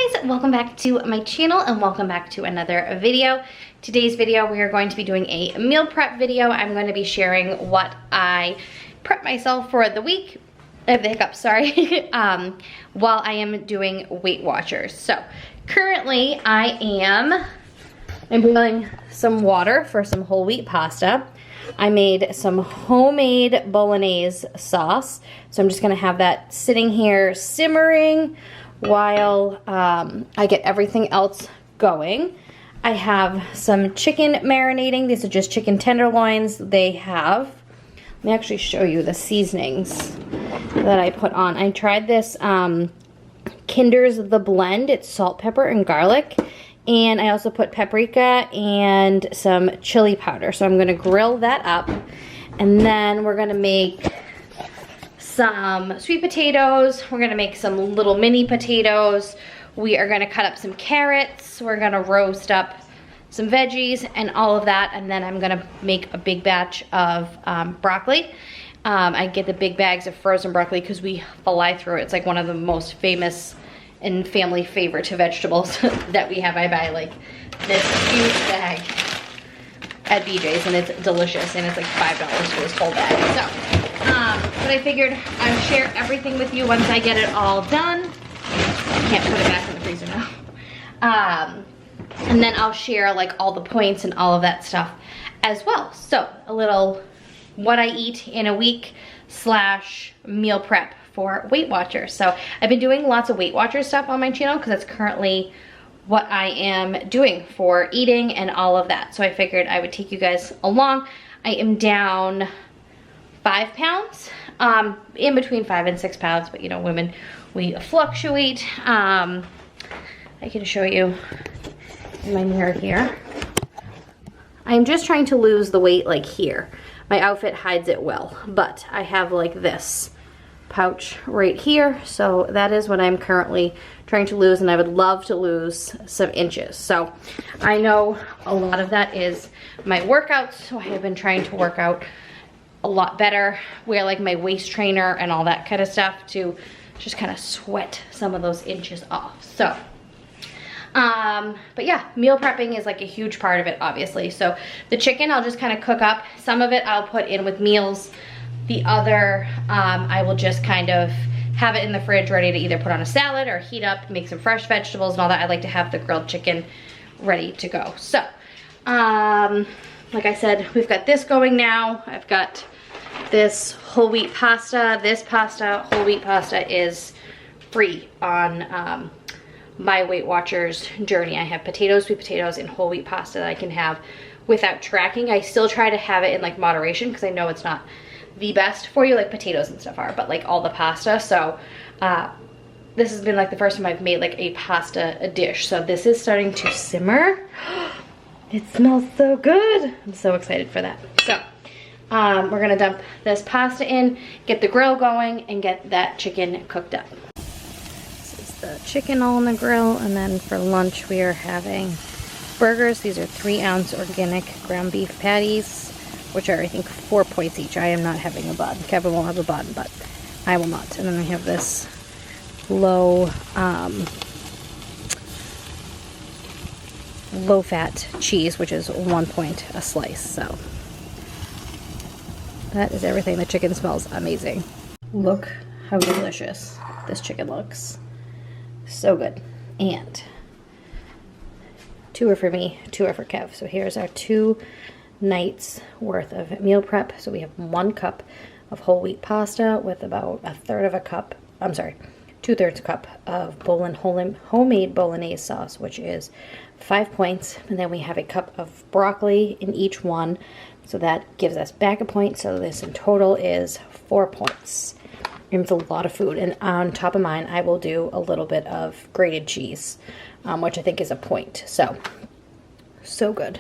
guys, welcome back to my channel and welcome back to another video. Today's video we are going to be doing a meal prep video. I'm going to be sharing what I prep myself for the week. I have the hiccups, sorry. While I am doing Weight Watchers. So currently I'm boiling some water for some whole wheat pasta. I made some homemade bolognese sauce. So I'm just gonna have that sitting here simmering while I get everything else going. I have some chicken marinating. These are just chicken tenderloins. They have, let me actually show you the seasonings that I put on. I tried this Kinder's The Blend. It's salt, pepper, and garlic. And I also put paprika and some chili powder. So I'm gonna grill that up. And then we're gonna make some sweet potatoes. We're gonna make some little mini potatoes. We are gonna cut up some carrots. We're gonna roast up some veggies and all of that. And then I'm gonna make a big batch of broccoli. I get the big bags of frozen broccoli because we fly through it. It's like one of the most famous and family favorite vegetables that we have. I buy like this huge bag at BJ's and it's delicious and it's like $5 for this whole bag. So, but I figured I'd share everything with you once I get it all done. I can't put it back in the freezer now. And then I'll share like all the points and all of that stuff as well. So a little what I eat in a week / meal prep for Weight Watchers. So I've been doing lots of Weight Watchers stuff on my channel because that's currently what I am doing for eating and all of that. So I figured I would take you guys along. I am down 5 pounds, in between 5 and 6 pounds, but you know, women, we fluctuate. I can show you in my mirror here. I'm just trying to lose the weight like here. My outfit hides it well, but I have like this pouch right here. So that is what I'm currently trying to lose, and I would love to lose some inches. So I know a lot of that is my workouts. So I have been trying to work out a lot better, wear like my waist trainer and all that kind of stuff to just kind of sweat some of those inches off. So but yeah, meal prepping is like a huge part of it, obviously. So the chicken I'll just kind of cook up. Some of it I'll put in with meals. The other, I will just kind of have it in the fridge ready to either put on a salad or heat up, make some fresh vegetables and all that. I like to have the grilled chicken ready to go. So, like I said, we've got this going now. I've got this whole wheat pasta. This pasta, whole wheat pasta, is free on my Weight Watchers journey. I have potatoes, sweet potatoes, and whole wheat pasta that I can have without tracking. I still try to have it in like moderation because I know it's not the best for you, like potatoes and stuff are, but like all the pasta. So this has been like the first time I've made like a pasta dish. So this is starting to simmer. It smells so good. I'm so excited for that. So we're gonna dump this pasta in, get the grill going, and get that chicken cooked up. This is the chicken all on the grill, and then for lunch we are having burgers. These are 3-ounce organic ground beef patties, which are I think 4 points each. I am not having a bun. Kevin won't have a bun, but I will not. And then we have this low fat cheese, which is 1 point a slice. So that is everything. The chicken smells amazing. Look how delicious this chicken looks. So good. And 2 are for me, 2 are for Kev. So here's our 2 nights worth of meal prep. So we have 1 cup of whole wheat pasta with about 1/3 of a cup, I'm sorry, 2/3 cup of homemade bolognese sauce, which is 5 points. And then we have a cup of broccoli in each one. So that gives us back a point. So this in total is 4 points. And it's a lot of food. And on top of mine, I will do a little bit of grated cheese, which I think is a point. So good.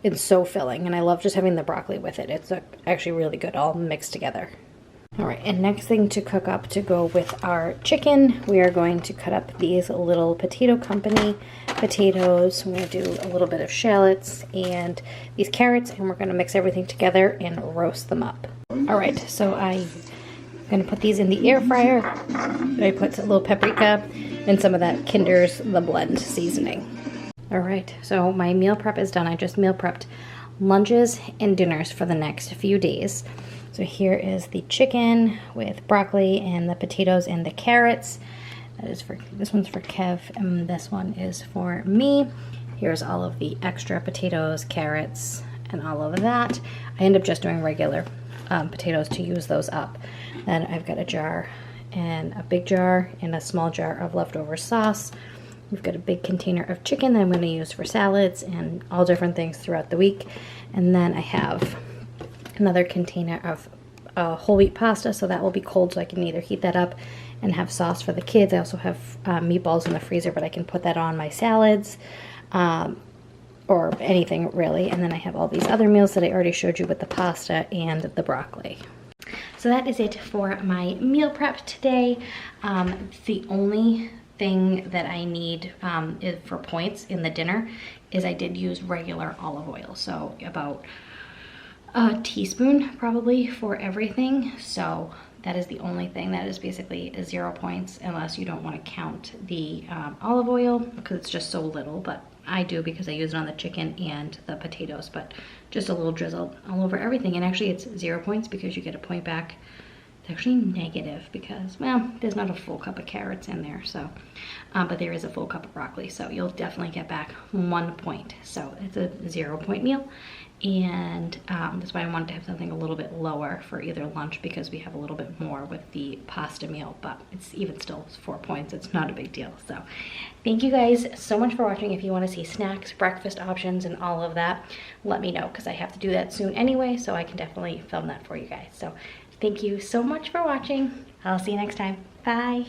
It's so filling, and I love just having the broccoli with it. It's actually really good all mixed together. All right, and next thing to cook up to go with our chicken, we are going to cut up these little potato company potatoes. I'm gonna do a little bit of shallots and these carrots, and we're gonna mix everything together and roast them up. All right, so I'm gonna put these in the air fryer. I put a little paprika and some of that Kinder's The Blend seasoning. All right, so my meal prep is done. I just meal prepped lunches and dinners for the next few days. So here is the chicken with broccoli and the potatoes and the carrots. That is for, this one's for Kev, and this one is for me. Here's all of the extra potatoes, carrots, and all of that. I end up just doing regular potatoes to use those up. Then I've got a jar, and a big jar and a small jar of leftover sauce. We've got a big container of chicken that I'm going to use for salads and all different things throughout the week. And then I have another container of whole wheat pasta, so that will be cold, so I can either heat that up and have sauce for the kids. I also have meatballs in the freezer, but I can put that on my salads or anything really. And then I have all these other meals that I already showed you with the pasta and the broccoli. So that is it for my meal prep today. The only thing that I need for points in the dinner is I did use regular olive oil, so about a teaspoon probably for everything. So that is the only thing. That is basically 0 points unless you don't want to count the olive oil, because it's just so little, but I do because I use it on the chicken and the potatoes, but just a little drizzle all over everything. And actually it's 0 points because you get a point back. It's actually negative because, well, there's not a full cup of carrots in there, so, but there is a full cup of broccoli, so you'll definitely get back 1 point. So it's a 0 point meal, and that's why I wanted to have something a little bit lower for either lunch, because we have a little bit more with the pasta meal, but it's even still 4 points. It's not a big deal. So thank you guys so much for watching. If you want to see snacks, breakfast options, and all of that, let me know, because I have to do that soon anyway, so I can definitely film that for you guys. So thank you so much for watching. I'll see you next time. Bye.